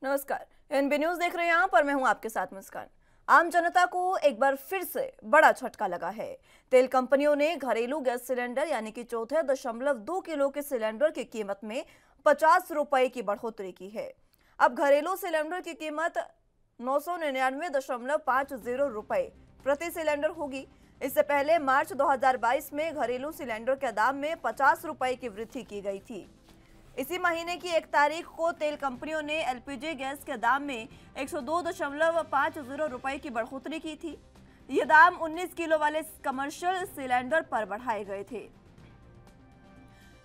नमस्कार। NB news देख रहे हैं यहाँ पर मैं हूँ आपके साथ मुस्कान। आम जनता को एक बार फिर से बड़ा झटका लगा है। तेल कंपनियों ने घरेलू गैस सिलेंडर यानी कि 14.2 किलो के सिलेंडर की कीमत में 50 रुपए की बढ़ोतरी की है। अब घरेलू सिलेंडर की कीमत 999.50 रुपए प्रति सिलेंडर होगी। इससे पहले मार्च 2022 में घरेलू सिलेंडर के दाम में 50 रुपए की वृद्धि की गई थी। इसी महीने की 1 तारीख को तेल कंपनियों ने एलपीजी गैस के दाम में 102.50 रुपए की बढ़ोतरी की थी। ये दाम 19 किलो वाले कमर्शियल सिलेंडर पर बढ़ाए गए थे।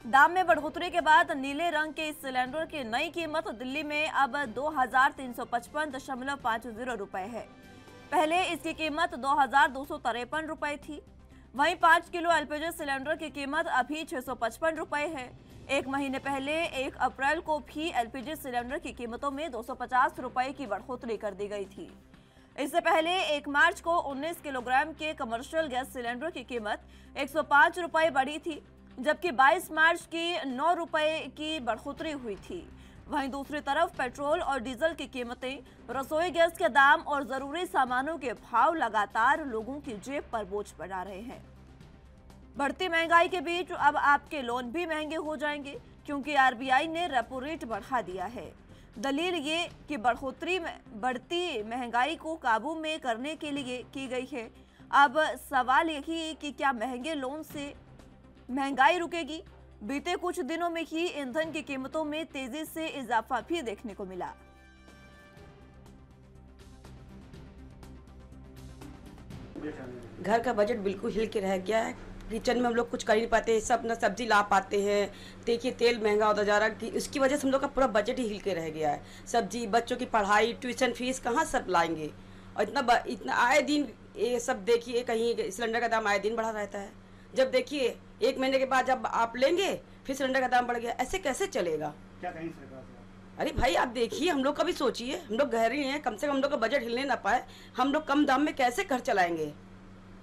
दाम में बढ़ोतरी के बाद नीले रंग के इस सिलेंडर की नई कीमत दिल्ली में अब 2355.50 रुपए है। पहले इसकी कीमत 2253 रुपए थी। वहीं 5 किलो एलपीजी सिलेंडर की कीमत अभी 655 रुपए है। एक महीने पहले 1 अप्रैल को भी एलपीजी सिलेंडर की कीमतों में 250 रुपए की बढ़ोतरी कर दी गई थी। इससे पहले 1 मार्च को 19 किलोग्राम के कमर्शियल गैस सिलेंडर की कीमत 105 रुपए बढ़ी थी, जबकि 22 मार्च की 9 रुपए की बढ़ोतरी हुई थी। वहीं दूसरी तरफ पेट्रोल और डीजल की कीमतें, रसोई गैस के दाम और जरूरी सामानों के भाव लगातार लोगों की जेब पर बोझ बना रहे हैं। बढ़ती महंगाई के बीच अब आपके लोन भी महंगे हो जाएंगे, क्योंकि आरबीआई ने रेपो रेट बढ़ा दिया है। दलील ये कि बढ़ती महंगाई को काबू में करने के लिए की गई है। अब सवाल यही है कि क्या महंगे लोन से महंगाई रुकेगी? बीते कुछ दिनों में ही ईंधन की कीमतों में तेजी से इजाफा भी देखने को मिला। घर का बजट बिल्कुल हिल के रह गया है। किचन में हम लोग कुछ कर ही नहीं पाते, सब ना सब्जी ला पाते हैं। देखिए तेल महंगा होता जा रहा है, उसकी वजह से हम लोग का पूरा बजट ही हिल के रह गया है। सब्जी, बच्चों की पढ़ाई, ट्यूशन फीस कहाँ सब लाएंगे? और इतना आए दिन ये सब देखिए, कहीं सिलेंडर का दाम आए दिन बढ़ा रहता है। जब देखिए 1 महीने के बाद जब आप लेंगे फिर सिलेंडर का दाम बढ़ गया, ऐसे कैसे चलेगा? क्या कहेंगे सरकार से? अरे भाई आप देखिए, हम लोग का भी सोचिए, हम लोग गहरी हैं, कम से कम हम लोग का बजट हिलने ना पाए, हम लोग कम दाम में कैसे घर चलाएंगे?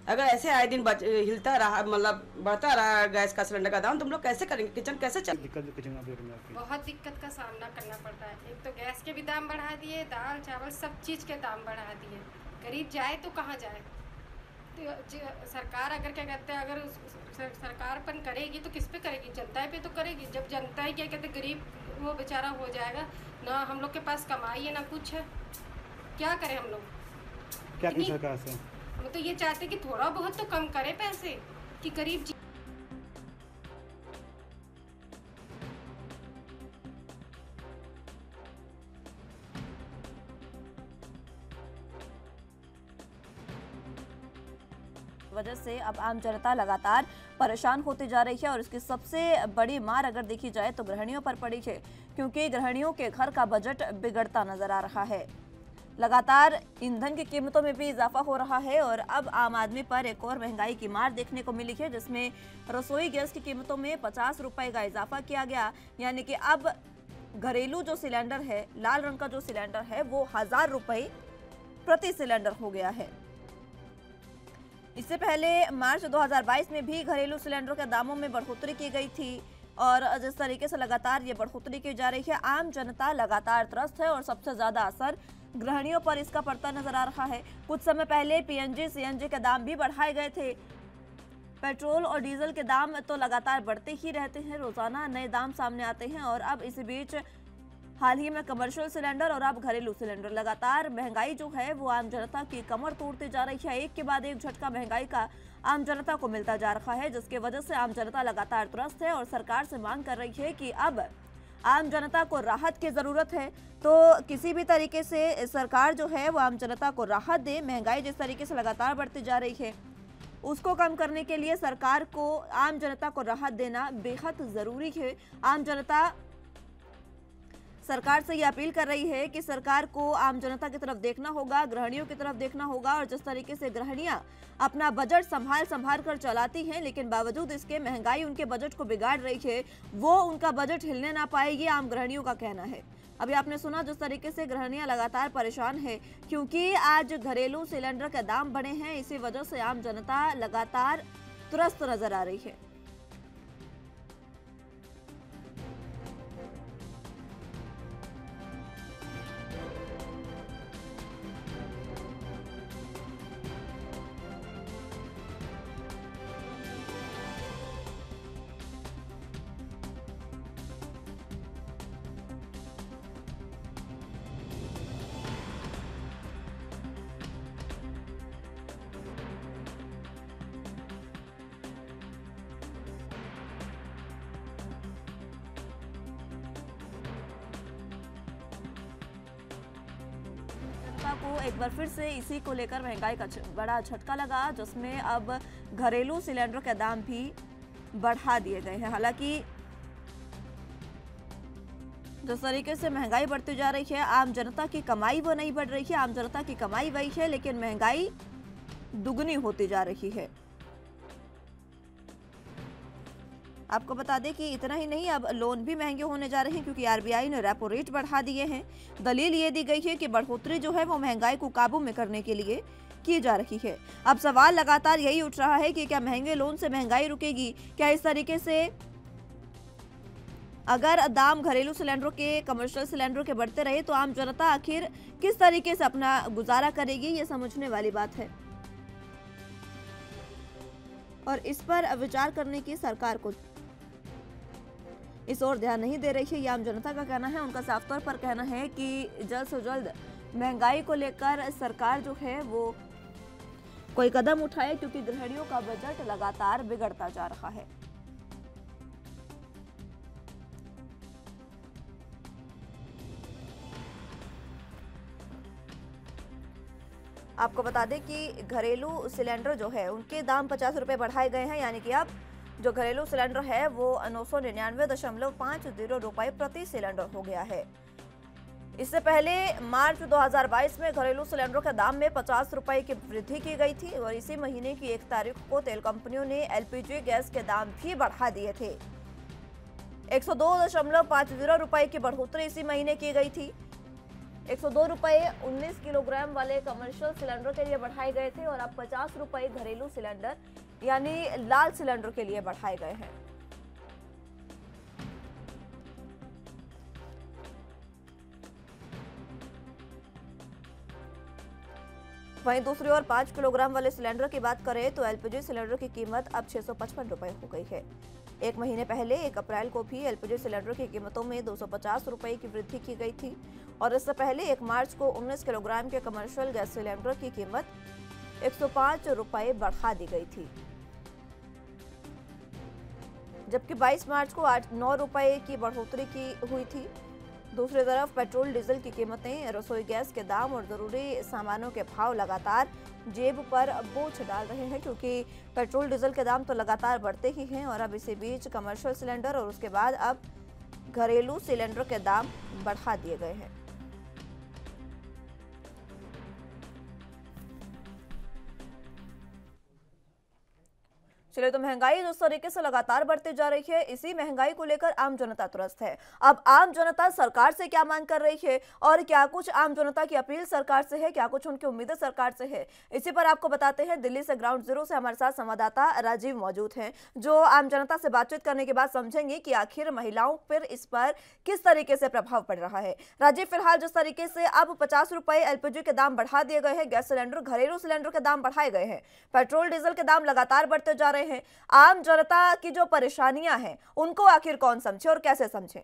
अगर ऐसे आए दिन हिलता रहा, मतलब बढ़ता रहा गैस का सिलेंडर का दाम, तो हम लोग कैसे करेंगे? किचन कैसे चल? बहुत दिक्कत का सामना करना पड़ता है। एक तो गैस के भी दाम बढ़ा दिए, दाल चावल सब चीज़ के दाम बढ़ा दिए। गरीब जाए तो कहाँ जाए? तो सरकार अगर क्या कहते हैं, अगर सरकारपन करेगी तो किस पे करेगी? जनता पे तो करेगी। जब जनता ही क्या कहते गरीब वो बेचारा हो जाएगा, ना हम लोग के पास कमाई है ना कुछ है, क्या करें हम लोग? क्या कहें सरकार से? हम तो ये चाहते कि थोड़ा बहुत तो कम करे पैसे, कि गरीब वजह से अब आम जनता लगातार परेशान होती जा रही है। और इसकी सबसे बड़ी मार अगर देखी जाए तो गृहिणियों पर पड़ी है, क्योंकि गृहिणियों के घर का बजट बिगड़ता नजर आ रहा है। लगातार ईंधन की कीमतों में भी इजाफा हो रहा है और अब आम आदमी पर एक और महंगाई की मार देखने को मिली है, जिसमें रसोई गैस की कीमतों में 50 रुपए का इजाफा किया गया। यानी कि अब घरेलू जो सिलेंडर है, लाल रंग का जो सिलेंडर है, वो 1000 रुपए प्रति सिलेंडर हो गया है। इससे पहले मार्च 2022 में भी घरेलू सिलेंडर के दामों में बढ़ोतरी की गई थी। और जिस तरीके से लगातार ये बढ़ोतरी की जा रही है, आम जनता लगातार त्रस्त है और सबसे ज्यादा असर गृहिणियों पर इसका पड़ता नजर आ रहा है। कुछ समय पहले पीएनजी, सीएनजी के दाम भी बढ़ाए गए थे। पेट्रोल और डीजल के दाम तो लगातार बढ़ते ही रहते हैं, रोजाना नए दाम सामने आते हैं। और अब इसी बीच हाल ही में कमर्शियल सिलेंडर और अब घरेलू सिलेंडर, लगातार महंगाई जो है वो आम जनता की कमर तोड़ती जा रही है। एक के बाद एक झटका महंगाई का आम जनता को मिलता जा रहा है, जिसकी वजह से आम जनता लगातार त्रस्त है और सरकार से मांग कर रही है कि अब आम जनता को राहत की जरूरत है। तो किसी भी तरीके से सरकार जो है वो आम जनता को राहत दे। महंगाई जिस तरीके से लगातार बढ़ती जा रही है, उसको कम करने के लिए सरकार को आम जनता को राहत देना बेहद जरूरी है। आम जनता सरकार से ये अपील कर रही है कि सरकार को आम जनता की तरफ देखना होगा, गृहिणियों की तरफ देखना होगा। और जिस तरीके से गृहिणियां अपना बजट संभाल कर चलाती हैं, लेकिन बावजूद इसके महंगाई उनके बजट को बिगाड़ रही है, वो उनका बजट हिलने ना पाए, ये आम गृहिणियों का कहना है। अभी आपने सुना जिस तरीके से गृहिणियां लगातार परेशान है, क्योंकि आज घरेलू सिलेंडर के दाम बढ़े हैं। इसी वजह से आम जनता लगातार त्रस्त नजर आ रही है। को एक बार फिर से इसी को लेकर महंगाई का बड़ा झटका लगा, जिसमें अब घरेलू सिलेंडर के दाम भी बढ़ा दिए गए हैं। हालांकि जिस तरीके से महंगाई बढ़ती जा रही है, आम जनता की कमाई वो नहीं बढ़ रही है, आम जनता की कमाई वही है, लेकिन महंगाई दुगनी होती जा रही है। आपको बता दें कि इतना ही नहीं, अब लोन भी महंगे होने जा रहे हैं, क्योंकि आरबीआई ने रेपो रेट बढ़ा दिए हैं। दलील ये दी गई है कि बढ़ोतरी जो है वो महंगाई को काबू में करने के लिए की जा रही है। अब सवाल लगातार यही उठ रहा है कि क्या महंगे लोन से महंगाई रुकेगी? क्या इस तरीके से अगर दाम घरेलू सिलेंडरों के, कमर्शियल सिलेंडरों के बढ़ते रहे तो आम जनता आखिर किस तरीके से अपना गुजारा करेगी, ये समझने वाली बात है। और इस पर विचार करने की सरकार को इस ओर ध्यान नहीं दे रही है, ये आम जनता का कहना है। उनका साफ तौर पर कहना है कि जल्द से जल्द महंगाई को लेकर सरकार जो है वो कोई कदम उठाए, क्योंकि गृहिणियों का बजट लगातार बिगड़ता जा रहा है। आपको बता दें कि घरेलू सिलेंडर जो है उनके दाम 50 रुपये बढ़ाए गए हैं, यानी कि अब जो घरेलू सिलेंडर है वो 999.50 रुपये प्रति सिलेंडर हो गया है। इससे पहले मार्च 2022 में घरेलू सिलेंडरों के दाम में 50 रुपये की वृद्धि की गई थी और इसी महीने की 1 तारीख को तेल कंपनियों ने एलपीजी गैस के दाम भी बढ़ा दिए थे। 102.50 रुपये की बढ़ोतरी इसी महीने की गई थी। 102 रुपये 19 किलोग्राम वाले कमर्शियल सिलेंडर के लिए बढ़ाए गए थे और अब 50 रुपये घरेलू सिलेंडर यानी लाल सिलेंडर के लिए बढ़ाए गए हैं। वहीं दूसरी ओर 5 किलोग्राम वाले सिलेंडर की बात करें तो एलपीजी सिलेंडर की कीमत अब 655 रुपये हो गई है। एक महीने पहले 1 अप्रैल को भी एलपीजी सिलेंडर की कीमतों में 250 रुपये की वृद्धि की गई थी और इससे पहले 1 मार्च को 19 किलोग्राम के कमर्शियल गैस सिलेंडर की कीमत 105 रुपये बढ़ा दी गई थी, जबकि 22 मार्च को 8-9 रुपये की बढ़ोतरी की हुई थी। दूसरी तरफ पेट्रोल डीजल की कीमतें, रसोई गैस के दाम और जरूरी सामानों के भाव लगातार जेब पर बोझ डाल रहे हैं, क्योंकि पेट्रोल डीजल के दाम तो लगातार बढ़ते ही हैं और अब इसी बीच कमर्शियल सिलेंडर और उसके बाद अब घरेलू सिलेंडर के दाम बढ़ा दिए गए हैं। चलिए, तो महंगाई जिस तरीके से लगातार बढ़ती जा रही है, इसी महंगाई को लेकर आम जनता त्रस्त है। अब आम जनता सरकार से क्या मांग कर रही है और क्या कुछ आम जनता की अपील सरकार से है, क्या कुछ उनकी उम्मीदें सरकार से है, इसी पर आपको बताते हैं। दिल्ली से ग्राउंड जीरो से हमारे साथ संवाददाता राजीव मौजूद हैं, जो आम जनता से बातचीत करने के बाद समझेंगे कि आखिर महिलाओं पर इस पर किस तरीके से प्रभाव पड़ रहा है। राजीव, फिलहाल जिस तरीके से अब 50 रुपये एलपीजी के दाम बढ़ा दिए गए हैं, गैस सिलेंडर, घरेलू सिलेंडर के दाम बढ़ाए गए हैं, पेट्रोल डीजल के दाम लगातार बढ़ते जा रहे हैं, आम जनता की जो परेशानियां हैं उनको आखिर कौन समझे और कैसे समझे?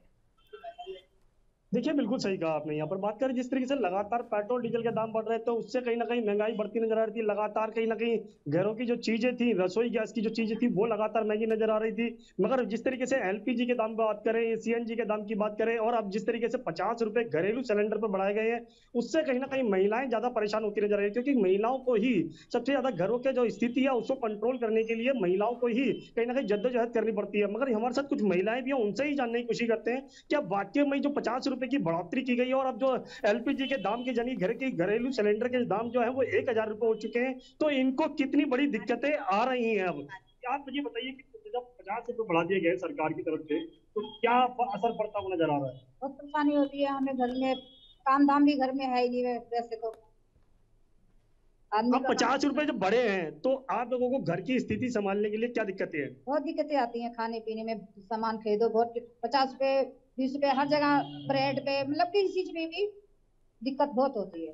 देखिए, बिल्कुल सही कहा आपने। यहाँ पर बात करें जिस तरीके से लगातार पेट्रोल डीजल के दाम बढ़ रहे थे, तो उससे कहीं ना कहीं महंगाई बढ़ती नजर आ रही थी। लगातार कहीं ना कहीं घरों की जो चीजें थी, रसोई गैस की जो चीजें थी, वो लगातार महंगी नजर आ रही थी। मगर जिस तरीके से एलपीजी के दाम बात करें, सीएनजी के दाम की बात करें और अब जिस तरीके से 50 रुपए घरेलू सिलेंडर पर बढ़ाए गए हैं, उससे कहीं ना कहीं महिलाएं ज्यादा परेशान होती नजर आ रही है, क्योंकि महिलाओं को ही सबसे ज्यादा घरों के जो स्थिति है उसको कंट्रोल करने के लिए महिलाओं को ही कहीं ना कहीं जद्दोजहद करनी पड़ती है। मगर हमारे साथ कुछ महिलाएं भी हैं, उनसे ही जानने की कोशिश करते हैं कि अब वाकई में जो 50 रुपए की बढ़ोतरी की गई और अब जो एलपीजी के दाम के यानी घर के घरेलू सिलेंडर के दाम जो है वो 1000 रुपए हो चुके हैं, तो इनको कितनी बड़ी दिक्कतें आ रही हैं। अब आप मुझे बताइए कि जब 50 रुपए बढ़ा दिए गए सरकार की तरफ से, तो क्या असर पड़ता हुआ नजर आ रहा है? बहुत परेशानी होती है हमें, घर में काम धाम भी घर में है ही नहीं वैसे तो। अब 50 रुपए जब बढ़े हैं तो आप लोगों को घर की स्थिति संभालने के लिए क्या दिक्कतें हैं? बहुत दिक्कतें आती हैं, खाने पीने में सामान खरीदो, बहुत 50 रुपए 20 रुपए हर जगह, ब्रेड पे, मतलब किसी चीज में भी दिक्कत बहुत होती है।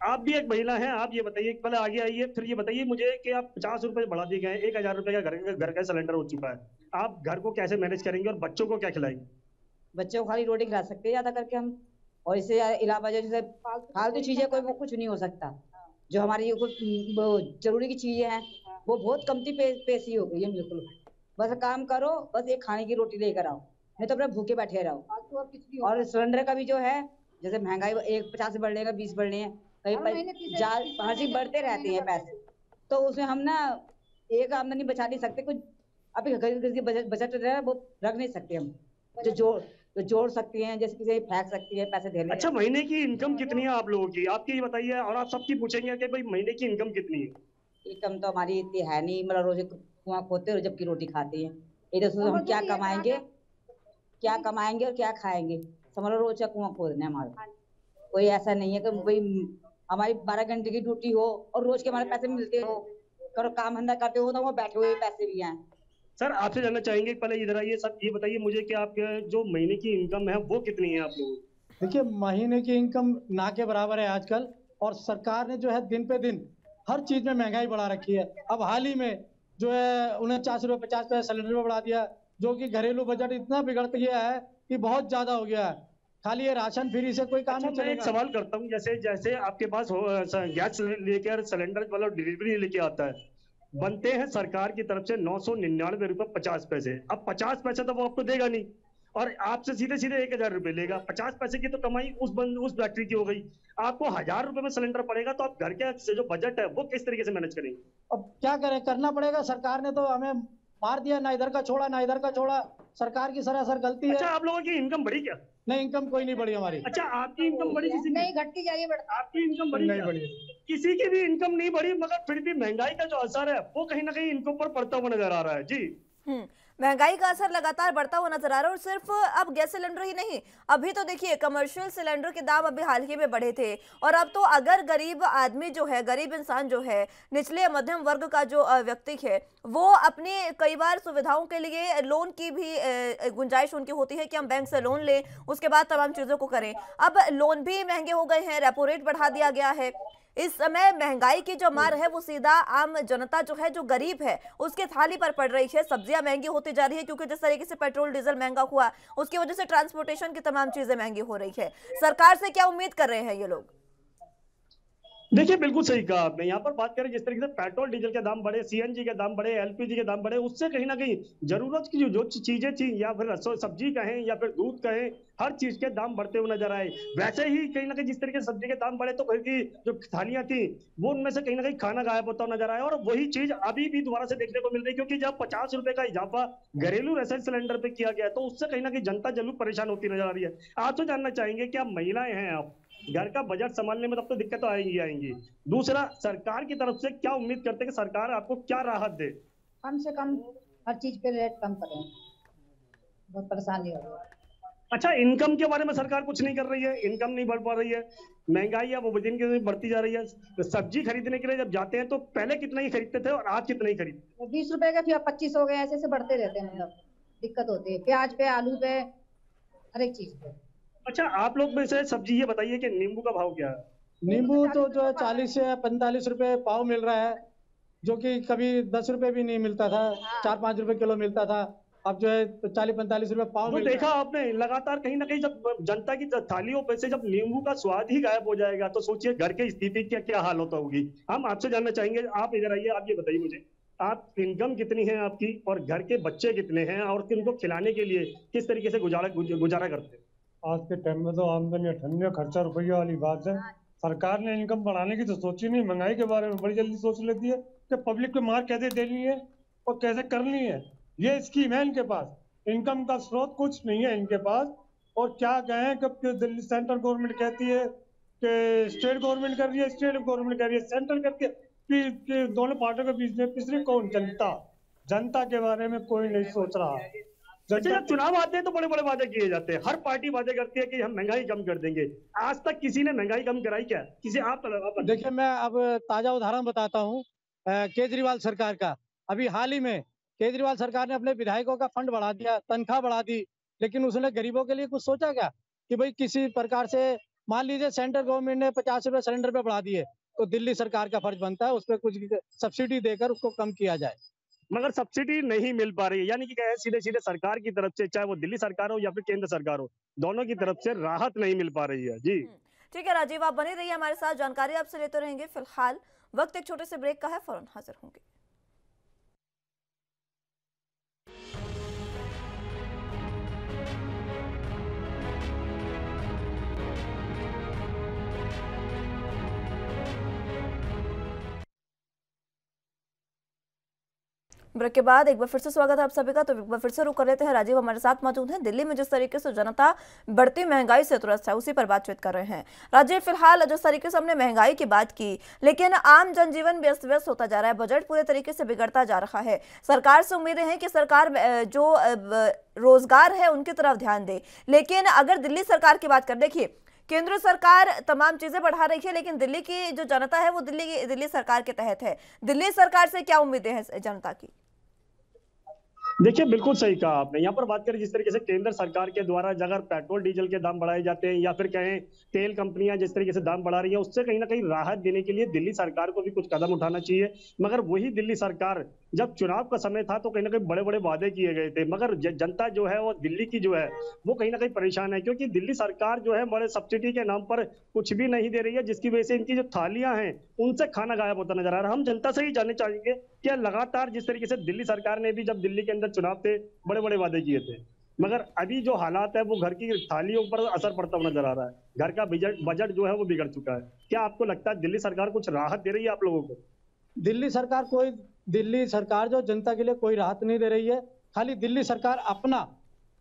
आप भी एक महिला हैं, आप ये बताइए, पहले आगे आइए, फिर ये बताइए मुझे कि आप 50 रुपए बढ़ा दिए गए, 1000 रुपए का घर का सिलेंडर हो चुका है, आप घर को कैसे मैनेज करेंगे और बच्चों को क्या खिलाएंगे? बच्चों को खाली रोटी खिला सकते हैं ज्यादा करके हम, और इससे अलावा जैसे फालतू चीजें कोई वो कुछ नहीं हो सकता। जो हमारी कुछ जरूरी की चीजें हैं वो बहुत कमती पैसी हो गई है। बिल्कुल बस काम करो, बस एक खाने की रोटी लेकर आओ, नहीं तो अपने भूखे बैठे रहो। और सिलेंडर का भी जो है, जैसे महंगाई 50 से बढ़ने का 20 बढ़ने हैं, हर कहीं महीने 30 जाल 30 हंसी बढ़ते रहते हैं पैसे, तो उसमें हम ना एक आमदनी बचा नहीं सकते, कुछ अभी घर की बजट है वो रख नहीं सकते हम, जो जोड़ सकती हैं, जैसे किसी फेंक सकती है पैसे देने। अच्छा, महीने की इनकम कितनी है आप लोगों की? आपकी ये बताइए, और आप सबकी पूछेंगे कि भाई महीने की इनकम कितनी है? इनकम तो हमारी इतनी है नहीं, मतलब रोज कुआं खोदते रोज जबकि रोटी खाते हैं, इधर से हम क्या कमाएंगे और क्या खाएंगे, समझ लो रोज का कुआं खोदना है हमारा। कोई ऐसा नहीं है कि भाई हमारी 12 घंटे की ड्यूटी हो और रोज के हमारे पैसे मिलते हो, करो काम धंधा करते हो तो वो बैठे हुए पैसे भी हैं। सर आपसे जानना चाहेंगे, पहले इधर आइए, सब ये बताइए मुझे कि आपके जो महीने की इनकम है वो कितनी है आप लोगों की? देखिए, महीने की इनकम ना के बराबर है आजकल, और सरकार ने जो है दिन पे दिन हर चीज में महंगाई बढ़ा रखी है। अब हाल ही में जो है 49 रुपये 50 पैसे सिलेंडर में बढ़ा दिया, जो कि घरेलू बजट इतना बिगड़ गया है कि बहुत ज्यादा हो गया है। खाली ये राशन फ्री से कोई काम अच्छा, नहीं मैं एक चलेगा। सवाल करता हूँ, जैसे जैसे आपके पास गैस लेकर सिलेंडर वाला डिलीवरी लेके आता है, बनते हैं सरकार की तरफ से 999 रुपये 50 पैसे। अब 50 पैसे तो वो आपको देगा नहीं, और आपसे सीधे सीधे 1000 रुपये लेगा। 50 पैसे की तो कमाई उस बैटरी की हो गई। आपको 1000 रुपये में सिलेंडर पड़ेगा, तो आप घर के से जो बजट है वो किस तरीके से मैनेज करेंगे? अब क्या करें, करना पड़ेगा। सरकार ने तो हमें मार दिया, ना इधर का छोड़ा ना इधर का छोड़ा, सरकार की सरासर गलती है। अच्छा, आप लोगों की इनकम बढ़ी क्या? नहीं, इनकम कोई नहीं बढ़ी हमारी। अच्छा, आपकी इनकम बढ़ी? किसी की? नहीं, घटती जा रही है। आपकी इनकम बढ़ी नहीं क्या? बढ़ी। किसी की भी इनकम नहीं बढ़ी, मगर फिर भी महंगाई का जो असर है वो कहीं ना कहीं इनकम पर पड़ता हुआ नजर आ रहा है। जी, महंगाई का असर लगातार बढ़ता हुआ नजर आ रहा है। और सिर्फ अब गैस सिलेंडर ही नहीं, अभी तो देखिए कमर्शियल सिलेंडर के दाम अभी हाल ही में बढ़े थे, और अब तो अगर गरीब आदमी जो है, गरीब इंसान जो है, निचले मध्यम वर्ग का जो व्यक्ति है, वो अपनी कई बार सुविधाओं के लिए लोन की भी गुंजाइश उनकी होती है कि हम बैंक से लोन लें, उसके बाद तमाम चीजों को करें। अब लोन भी महंगे हो गए हैं, रेपो रेट बढ़ा दिया गया है। इस समय महंगाई की जो मार है वो सीधा आम जनता जो है, जो गरीब है, उसके थाली पर पड़ रही है। सब्जियां महंगी होती जा रही है, क्योंकि जिस तरीके से पेट्रोल डीजल महंगा हुआ, उसकी वजह से ट्रांसपोर्टेशन की तमाम चीजें महंगी हो रही है। सरकार से क्या उम्मीद कर रहे हैं ये लोग? देखिए, बिल्कुल सही कहा आपने। यहाँ पर बात करें जिस तरीके से पेट्रोल डीजल के दाम बढ़े, सीएनजी के दाम बढ़े, एलपीजी के दाम बढ़े, उससे कहीं ना कहीं जरूरत की जो चीजें थी, या फिर सब्जी कहें या फिर दूध कहें, हर चीज के दाम बढ़ते हुए नजर आए। वैसे ही कहीं ना कहीं जिस तरीके से सब्जी के दाम बढ़े, तो घर की जो थालियां थी वो उनमें से कहीं ना कहीं खाना गायब होता हुआ नजर आया। और वही चीज अभी भी दोबारा से देखने को मिल रही है, क्योंकि जब 50 रुपए का इजाफा घरेलू रसोई सिलेंडर पे किया गया, तो उससे कहीं ना कहीं जनता जरूर परेशान होती नजर आ रही है। आपसे जानना चाहेंगे कि आप महिलाएं हैं, आप घर का बजट संभालने में तब तो दिक्कत आएंगी आएंगी। दूसरा, सरकार की तरफ से क्या उम्मीद करते हैं कि सरकार आपको क्या राहत दे? कम से कम हर चीज पे रेट कम करें, बहुत परेशानी हो रही है। अच्छा, इनकम के बारे में सरकार कुछ नहीं कर रही है? इनकम नहीं बढ़ पा रही है, महंगाई है वो दिन के दिन बढ़ती जा रही है। तो सब्जी खरीदने के लिए जब जाते हैं तो पहले कितना ही खरीदते थे और आज कितना ही खरीदते? 20 रुपए का फिर 25 हो गया, ऐसे ऐसे बढ़ते रहते हैं। मतलब दिक्कत होती है प्याज पे, आलू पे, हर एक चीज पे। अच्छा, आप लोग में से सब्जी ये बताइए कि नींबू का भाव क्या है? नींबू तो जो है 40 से 45 रुपए पाव मिल रहा है, जो कि कभी 10 रुपए भी नहीं मिलता था, 4-5 रुपए किलो मिलता था। अब जो है 40-45 रुपए पाव वो मिल रहा देखा आपने लगातार कहीं ना कहीं, जब जनता की थालियों पे से जब नींबू का स्वाद ही गायब हो जाएगा, तो सोचिए घर की स्थिति क्या क्या हाल होता होगी। हम आपसे जानना चाहेंगे, आप इधर आइए, आप ये बताइए मुझे, आप इनकम कितनी है आपकी, और घर के बच्चे कितने हैं, और उनको खिलाने के लिए किस तरीके से गुजारा करते हैं? आज के टाइम में तो आमदनी अठन्नी खर्चा रुपया वाली बात है। सरकार ने इनकम बढ़ाने की तो सोची नहीं, महंगाई के बारे में बड़ी जल्दी सोच लेती है कि पब्लिक को मार कैसे देनी है और कैसे करनी है। ये स्कीम है इनके पास, इनकम का स्रोत कुछ नहीं है इनके पास। और क्या कहें कि दिल्ली सेंट्रल गवर्नमेंट कहती है कि स्टेट गवर्नमेंट कर रही है, स्टेट गवर्नमेंट कर रही है, सेंट्रल करके कि दोनों पार्टियों के बीच में पिछड़ी कौन? जनता के बारे में कोई नहीं सोच रहा। अच्छा, जब चुनाव आते हैं तो बड़े बड़े वादे किए जाते हैं, हर पार्टी वादे करती है कि हम महंगाई कम कर देंगे। आज तक किसी ने महंगाई कम कराई क्या? किसी आप देखिए, मैं अब ताजा उदाहरण बताता हूँ केजरीवाल सरकार का। अभी हाल ही में केजरीवाल सरकार ने अपने विधायकों का फंड बढ़ा दिया, तनख्वाह बढ़ा दी, लेकिन उसने गरीबों के लिए कुछ सोचा क्या? कि भाई किसी प्रकार से मान लीजिए सेंट्रल गवर्नमेंट ने 50 रुपए सिलेंडर पे बढ़ा दिए, तो दिल्ली सरकार का फर्ज बनता है उस पर कुछ सब्सिडी देकर उसको कम किया जाए। मगर सब्सिडी नहीं मिल पा रही है, यानी कि सीधे सीधे सरकार की तरफ से, चाहे वो दिल्ली सरकार हो या फिर केंद्र सरकार हो, दोनों की तरफ से राहत नहीं मिल पा रही है। जी ठीक है राजीव, आप बने रहिए हमारे साथ, जानकारी आपसे लेते रहेंगे। फिलहाल वक्त एक छोटे से ब्रेक का है, फौरन हाजिर होंगे। ब्रेक के बाद एक बार फिर से स्वागत है आप सभी का। तो एक बार फिर से रुक कर लेते हैं, राजीव हमारे साथ मौजूद हैं। दिल्ली में जिस तरीके से जनता बढ़ती महंगाई से त्रस्त है उसी पर बातचीत कर रहे हैं। राजीव, फिलहाल जिस तरीके से हमने महंगाई की बात की, लेकिन आम जनजीवन व्यस्त व्यस्त होता जा रहा है, बजट पूरे तरीके से बिगड़ता जा रहा है। सरकार से उम्मीदें हैं कि सरकार जो रोजगार है उनकी तरफ ध्यान दे, लेकिन अगर दिल्ली सरकार की बात कर, देखिए केंद्र सरकार तमाम चीजें बढ़ा रही है, लेकिन दिल्ली की जो जनता है वो दिल्ली सरकार के तहत है। दिल्ली सरकार से क्या उम्मीदें हैं जनता की? देखिए, बिल्कुल सही कहा आपने। यहाँ पर बात करें जिस तरीके से केंद्र सरकार के द्वारा अगर पेट्रोल डीजल के दाम बढ़ाए जाते हैं या फिर कहें तेल कंपनियां जिस तरीके से दाम बढ़ा रही हैं, उससे कहीं ना कहीं राहत देने के लिए दिल्ली सरकार को भी कुछ कदम उठाना चाहिए। मगर वही दिल्ली सरकार, जब चुनाव का समय था तो कहीं ना कहीं बड़े बड़े वादे किए गए थे, मगर जनता जो है वो दिल्ली की जो है वो कहीं ना कहीं परेशान है, क्योंकि दिल्ली सरकार जो है बड़े सब्सिडी के नाम पर कुछ भी नहीं दे रही है, जिसकी वजह से इनकी जो थालियां हैं उनसे खाना गायब होता नजर आ रहा है। हम जनता से ही जानना चाहेंगे कि लगातार जिस तरीके से दिल्ली सरकार ने भी, जब दिल्ली के अंदर चुनाव थे, बड़े बड़े वादे किए थे, मगर अभी जो हालात है वो घर की थालियों पर असर पड़ता हुआ नजर आ रहा है। घर का बजट जो है वो बिगड़ चुका है। क्या आपको लगता है दिल्ली सरकार कुछ राहत दे रही है आप लोगों को? दिल्ली सरकार जो जनता के लिए कोई राहत नहीं दे रही है। खाली दिल्ली सरकार अपना,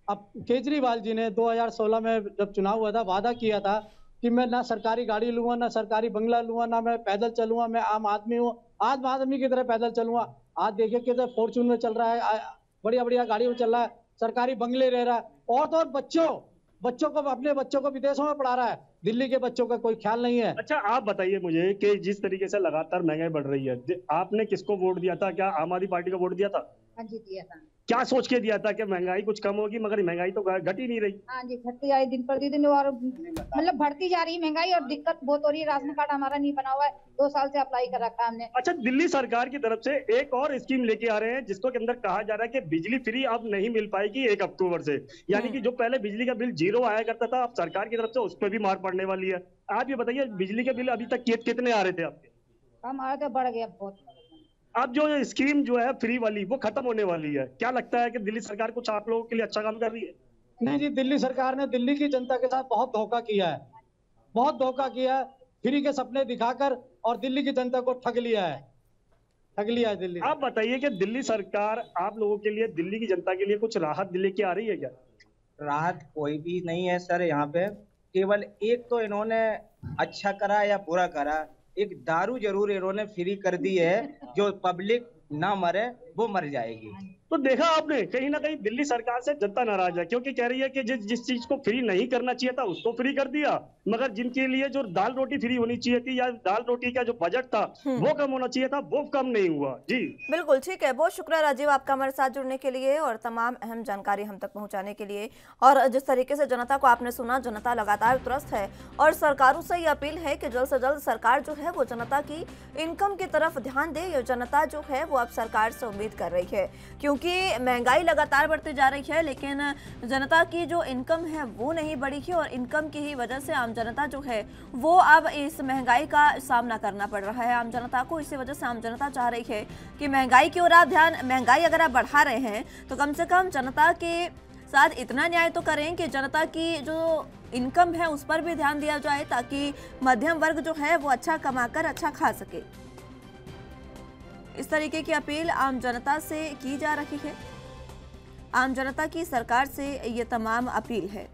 अब केजरीवाल जी ने 2016 में जब चुनाव हुआ था वादा किया था कि मैं ना सरकारी गाड़ी लूंगा, ना सरकारी बंगला लूंगा, ना मैं पैदल चलूंगा, मैं आम आदमी हूँ, आम आदमी की तरह पैदल चलूंगा। आज देखिए किधर फॉर्चून में चल रहा है, बढ़िया बढ़िया गाड़ियों में चल रहा है, सरकारी बंगले रह रहा है, और तो और बच्चों को, अपने बच्चों को विदेशों में पढ़ा रहा है। दिल्ली के बच्चों का कोई ख्याल नहीं है। अच्छा, आप बताइए मुझे कि जिस तरीके से लगातार महंगाई बढ़ रही है, आपने किसको वोट दिया था? क्या आम आदमी पार्टी को वोट दिया था? हाँ जी, दिया था। क्या सोच के दिया था कि महंगाई कुछ कम होगी, मगर महंगाई तो घट ही नहीं रही। हाँ जी, घटती जा रही दिन प्रतिदिन, और मतलब बढ़ती जा रही है महंगाई, और दिक्कत बहुत हो रही है। राशन कार्ड हमारा नहीं बना हुआ है, 2 साल से अप्लाई कर रखा है हमने। अच्छा, दिल्ली सरकार की तरफ से एक और स्कीम लेके आ रहे हैं जिसको के अंदर कहा जा रहा है कि बिजली फ्री अब नहीं मिल पाएगी 1 अक्टूबर से, यानी कि जो पहले बिजली का बिल 0 आया करता था, अब सरकार की तरफ से उस पर भी मार पड़ने वाली है। आप ये बताइए, बिजली के बिल अभी तक कितने आ रहे थे आपके? हम आ रहे थे, बढ़ गया बहुत। अब जो स्कीम जो है फ्री वाली वो खत्म होने वाली है। क्या लगता है कि दिल्ली सरकार कुछ आप लोगों के लिए अच्छा काम कर रही है? नहीं जी, दिल्ली सरकार ने दिल्ली की जनता के साथ बहुत धोखा किया है, बहुत धोखा किया है, फ्री के सपने दिखाकर, और दिल्ली की जनता को ठग लिया है दिल्ली। आप बताइए कि दिल्ली सरकार आप लोगों के लिए, दिल्ली की जनता के लिए कुछ राहत लेके आ रही है क्या? राहत कोई भी नहीं है सर, यहाँ पे केवल एक तो इन्होंने अच्छा करा या बुरा करा, एक दारू जरूर इन्होंने फ्री कर दी है, जो पब्लिक ना मरे वो मर जाएगी। तो देखा आपने, कहीं ना कहीं दिल्ली सरकार से जनता नाराज है, क्योंकि कह रही है कि जिस चीज को फ्री नहीं करना चाहिए था उसको फ्री कर दिया, मगर जिनके लिए जो दाल रोटी फ्री होनी चाहिए थी, या दाल रोटी का जो बजट था वो कम होना चाहिए था, वो कम नहीं हुआ। जी बिल्कुल ठीक है, बहुत शुक्रिया राजीव आपका हमारे साथ जुड़ने के लिए और तमाम अहम जानकारी हम तक पहुंचाने के लिए। और जिस तरीके से जनता को आपने सुना, जनता लगातार त्रस्त है और सरकारों से ये अपील है कि जल्द से जल्द सरकार जो है वो जनता की इनकम की तरफ ध्यान दे। ये जनता जो है वो अब सरकार से उम्मीद कर रही है, क्योंकि महंगाई लगातार बढ़ती जा रही है, लेकिन जनता की जो इनकम है वो नहीं बढ़ी है, और इनकम की ही वजह से आम जनता जो है वो अब इस महंगाई का सामना करना पड़ रहा है आम जनता को। इसी वजह से आम जनता चाह रही है कि महंगाई की ओर आप ध्यान, महंगाई अगर आप बढ़ा रहे हैं तो कम से कम जनता के साथ इतना न्याय तो करें कि जनता की जो इनकम है उस पर भी ध्यान दिया जाए, ताकि मध्यम वर्ग जो है वो अच्छा कमाकर अच्छा खा सके। इस तरीके की अपील आम जनता से की जा रही है। आम जनता की सरकार से ये तमाम अपील है।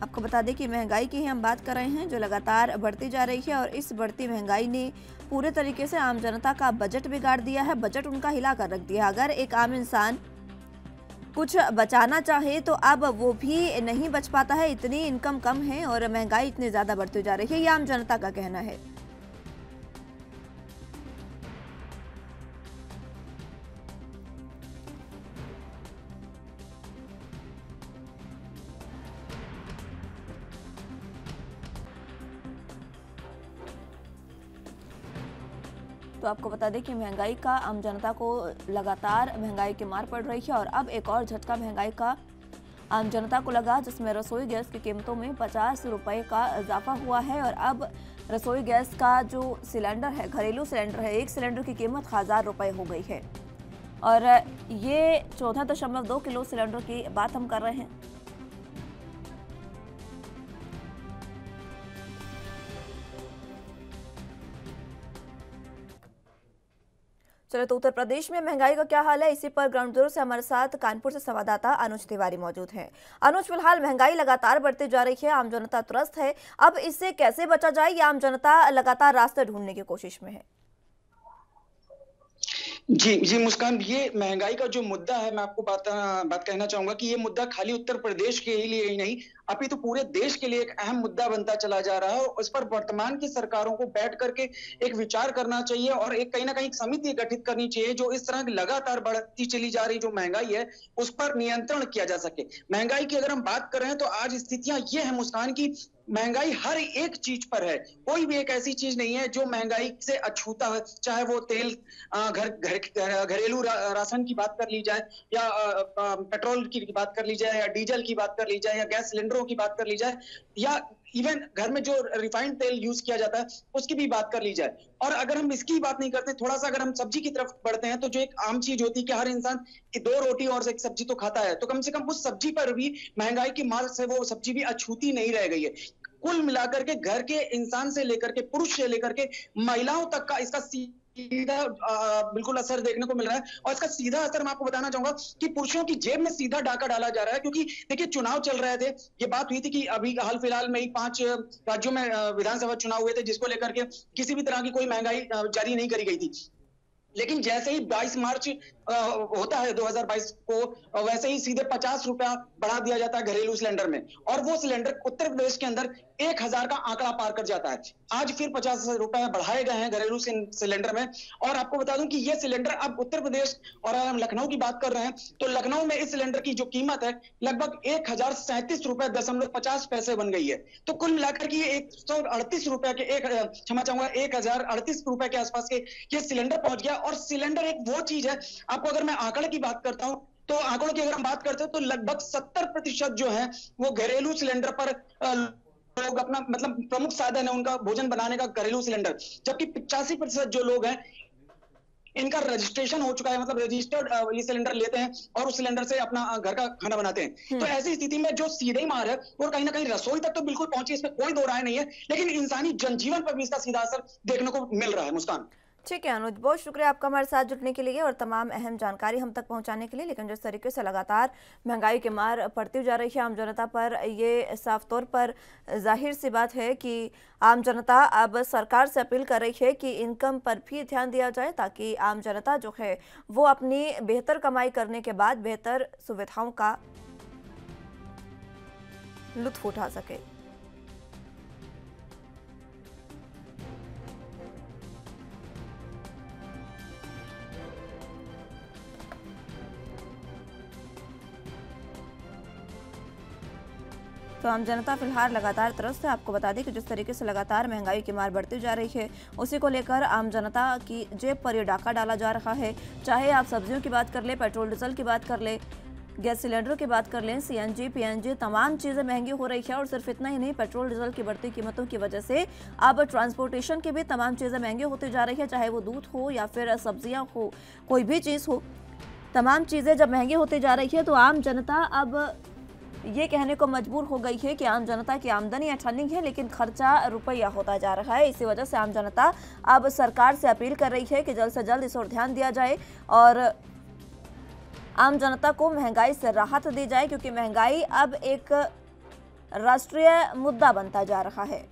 आपको बता दें कि महंगाई की ही हम बात कर रहे हैं जो लगातार बढ़ती जा रही है, और इस बढ़ती महंगाई ने पूरे तरीके से आम जनता का बजट बिगाड़ दिया है, बजट उनका हिला कर रख दिया है। अगर एक आम इंसान कुछ बचाना चाहे तो अब वो भी नहीं बच पाता है, इतनी इनकम कम है और महंगाई इतनी ज़्यादा बढ़ती जा रही है, ये आम जनता का कहना है। तो आपको बता दें कि महंगाई का आम जनता को लगातार महंगाई की मार पड़ रही है, और अब एक और झटका महंगाई का आम जनता को लगा, जिसमें रसोई गैस की कीमतों में 50 रुपये का इजाफा हुआ है। और अब रसोई गैस का जो सिलेंडर है, घरेलू सिलेंडर है, एक सिलेंडर की कीमत 1000 रुपये हो गई है, और ये 14.2 किलो सिलेंडर की बात हम कर रहे हैं। चलो तो उत्तर प्रदेश में महंगाई का क्या हाल है, इसी पर ग्राउंड जीरो से हमारे साथ कानपुर से संवाददाता अनुज तिवारी मौजूद हैं। अनुज, फिलहाल महंगाई लगातार बढ़ती जा रही है, आम जनता त्रस्त है, अब इससे कैसे बचा जाए, या आम जनता लगातार रास्ते ढूंढने की कोशिश में है? जी मुस्कान, ये महंगाई का जो मुद्दा है, मैं आपको बात कहना चाहूंगा कि ये मुद्दा खाली उत्तर प्रदेश के लिए ही नहीं, अभी तो पूरे देश के लिए एक अहम मुद्दा बनता चला जा रहा है। और उस पर वर्तमान की सरकारों को बैठ करके एक विचार करना चाहिए और एक कहीं ना कहीं समिति गठित करनी चाहिए जो इस तरह की लगातार बढ़ती चली जा रही जो महंगाई है उस पर नियंत्रण किया जा सके। महंगाई की अगर हम बात कर रहे हैं तो आज स्थितियां ये है मुस्कान की महंगाई हर एक चीज पर है, कोई भी एक ऐसी चीज नहीं है जो महंगाई से अछूता है, चाहे वो तेल, घरेलू राशन की बात कर ली जाए, या पेट्रोल की बात कर ली जाए, या डीजल की बात कर ली जाए, या गैस सिलेंडरों की बात कर ली जाए, या इवन घर में जो रिफाइंड तेल यूज किया जाता है उसकी भी बात कर ली जाए। और अगर हम इसकी बात नहीं करते, थोड़ा सा अगर हम सब्जी की तरफ बढ़ते हैं तो जो एक आम चीज होती है कि हर इंसान की 2 रोटी और एक सब्जी तो खाता है, तो कम से कम उस सब्जी पर भी महंगाई की मार से वो सब्जी भी अछूती नहीं रह गई है। कुल मिलाकर के घर के इंसान से लेकर के पुरुष से लेकर के महिलाओं तक का इसका सीधा बिल्कुल असर देखने को मिल रहा है। और इसका सीधा असर मैं आपको बताना चाहूंगा कि पुरुषों की जेब में सीधा डाका डाला जा रहा है, क्योंकि देखिए चुनाव चल रहे थे, ये बात हुई थी कि अभी हाल फिलहाल में ही 5 राज्यों में विधानसभा चुनाव हुए थे जिसको लेकर के किसी भी तरह की कोई महंगाई जारी नहीं करी गई थी। लेकिन जैसे ही 22 मार्च होता है 2022 को, वैसे ही सीधे 50 रुपया बढ़ा दिया जाता है घरेलू सिलेंडर में, और वो सिलेंडर उत्तर प्रदेश के अंदर 1000 का आंकड़ा पार कर जाता है। आज फिर 50 रुपए बढ़ाए गए हैं घरेलू सिलेंडर में। और आपको बता दूं कि ये सिलेंडर अब उत्तर प्रदेश, और अगर हम लखनऊ की बात कर रहे हैं तो लखनऊ में इस सिलेंडर की जो कीमत है लगभग 1037 रुपए 50 पैसे बन गई है। तो कुल मिलाकर के ये 138 रुपए के क्षमा चाहूंगा 1038 रुपए के आसपास के ये सिलेंडर पहुंच गया। और सिलेंडर एक वो चीज है, आपको अगर मैं आंकड़े की बात करता हूं तो आंकड़ों की अगर हम बात करते हैं तो लगभग 70% जो है वो घरेलू सिलेंडर पर लोग अपना मतलब प्रमुख साधन है उनका भोजन बनाने का घरेलू सिलेंडर, जबकि 85% जो लोग हैं इनका रजिस्ट्रेशन हो चुका है, मतलब रजिस्टर्ड ये सिलेंडर लेते हैं और उस सिलेंडर से अपना घर का खाना बनाते हैं। तो ऐसी स्थिति में जो सीधे मार है वो कहीं ना कहीं रसोई तक तो बिल्कुल पहुंची, इसमें कोई दो राय नहीं है, लेकिन इंसानी जनजीवन पर भी इसका सीधा असर देखने को मिल रहा है। मुस्कान, ठीक है अनुज, बहुत शुक्रिया आपका हमारे साथ जुड़ने के लिए और तमाम अहम जानकारी हम तक पहुंचाने के लिए। लेकिन जिस तरीके से लगातार महंगाई की मार पड़ती जा रही है आम जनता पर, ये साफ तौर पर जाहिर सी बात है कि आम जनता अब सरकार से अपील कर रही है कि इनकम पर भी ध्यान दिया जाए, ताकि आम जनता जो है वो अपनी बेहतर कमाई करने के बाद बेहतर सुविधाओं का लुत्फ उठा सके। तो आम जनता फिलहाल लगातार त्रस्त है। आपको बता दें कि जिस तरीके से लगातार महंगाई की मार बढ़ती जा रही है उसी को लेकर आम जनता की जेब पर ये डाका डाला जा रहा है। चाहे आप सब्जियों की बात कर ले, पेट्रोल डीजल की बात कर ले, गैस सिलेंडर की बात कर लें, सीएनजी पीएनजी तमाम चीज़ें महंगी हो रही है। और सिर्फ इतना ही नहीं, पेट्रोल डीजल की बढ़ती कीमतों की वजह से अब ट्रांसपोर्टेशन की भी तमाम चीज़ें महंगी होती जा रही है, चाहे वो दूध हो या फिर सब्जियाँ हो, कोई भी चीज़ हो, तमाम चीज़ें जब महंगी होती जा रही है तो आम जनता अब ये कहने को मजबूर हो गई है कि आम जनता की आमदनी अठन्नी है लेकिन खर्चा रुपया होता जा रहा है। इसी वजह से आम जनता अब सरकार से अपील कर रही है कि जल्द से जल्द इस ओर ध्यान दिया जाए और आम जनता को महंगाई से राहत दी जाए, क्योंकि महंगाई अब एक राष्ट्रीय मुद्दा बनता जा रहा है।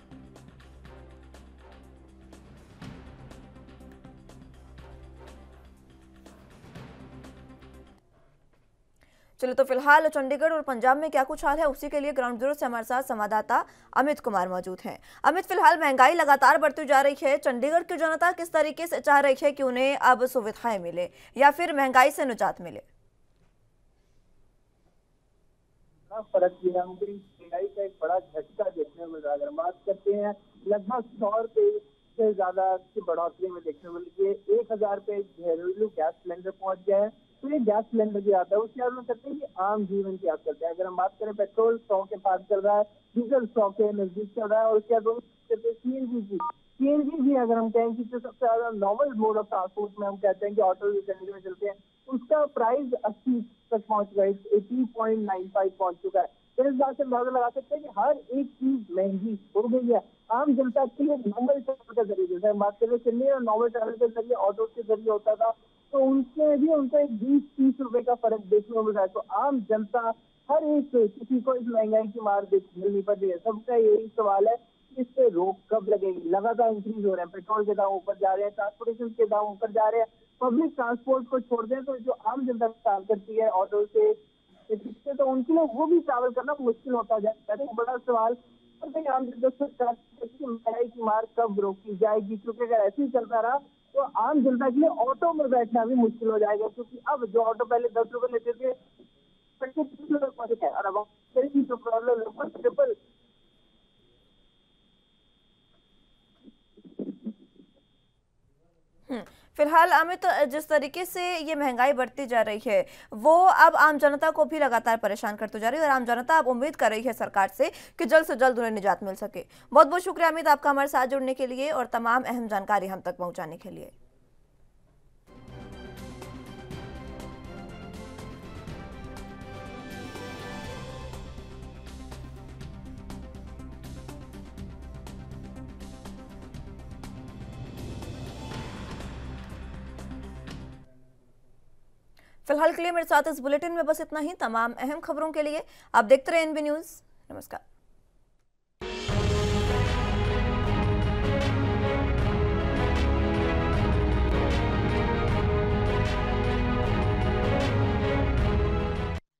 चलिए तो फिलहाल चंडीगढ़ और पंजाब में क्या कुछ हाल है उसी के लिए ग्राउंड जीरो से हमारे साथ संवाददाता अमित कुमार मौजूद हैं। अमित, फिलहाल महंगाई लगातार बढ़ती जा रही है, चंडीगढ़ की जनता किस तरीके से चाह रही है कि उन्हें अब सुविधाएं मिले या फिर महंगाई से निजात मिले? फर्क ये है, महंगाई का एक बड़ा झटका देखने को मिल रहा है। अगर बात करते हैं लगभग 100 रुपए से ज्यादा की बढ़ोतरी में देखने को मिली है। 1000 पे घरेलू गैस सिलेंडर पहुंच गया है। तो ये गैस सिलेंडर की आता है, उसके बाद हम करते हैं कि आम जीवन की बात करते हैं। अगर हम बात करें पेट्रोल 100 के पास चल रहा है, डीजल 100 के नजदीक चल रहा है, और उसके बाद सीएनजी भी अगर हम कहें कि जो सबसे ज्यादा नॉर्मल मोड ऑफ ट्रांसपोर्ट में हम कहते हैं कि ऑटो चंडीगढ़ में चलते हैं, उसका प्राइस 80 तक पहुंच गया, 80.95 पहुंच चुका है। तो इस बात से अंदाजा लगा सकते हैं कि हर एक चीज महंगी हो गई है आम जनता के लिए। नॉर्मल ट्रैवल के जरिए, जैसे हम बात करें चंडीगढ़ नॉर्मल ट्रैवल के जरिए, ऑटो के जरिए होता था तो उनसे भी उनको एक 20-30 रुपए का फर्क देखने को मिल रहा है। तो आम जनता हर एक किसी को इस महंगाई की मार झेलनी पड़ रही है। सबका यही सवाल है कि इस पे रोक कब लगेगी। लगातार इंक्रीज हो रहे हैं, पेट्रोल के दाम ऊपर जा रहे हैं, ट्रांसपोर्टेशन के दाम ऊपर जा रहे हैं। पब्लिक ट्रांसपोर्ट को छोड़ दें तो जो आम जनता काम करती है ऑटो से, तो उनके लिए वो भी ट्रैवल करना मुश्किल होता जाता है। बड़ा सवाल आम जनता से महंगाई की मार कब रोकी जाएगी, क्योंकि अगर ऐसे ही चलता रहा तो आम जनता के लिए ऑटो में बैठना भी मुश्किल हो जाएगा। क्योंकि अब जो ऑटो पहले 10 रुपए लेते थे और अब जो प्रॉब्लम लगभग ट्रिपल। फिलहाल अमित, जिस तरीके से ये महंगाई बढ़ती जा रही है वो अब आम जनता को भी लगातार परेशान करती जा रही है और आम जनता अब उम्मीद कर रही है सरकार से कि जल्द से जल्द उन्हें निजात मिल सके। बहुत बहुत शुक्रिया अमित आपका हमारे साथ जुड़ने के लिए और तमाम अहम जानकारी हम तक पहुंचाने के लिए। फिलहाल के लिए मेरे साथ इस बुलेटिन में बस इतना ही। तमाम अहम खबरों के लिए आप देखते रहे एनबी न्यूज़। नमस्कार।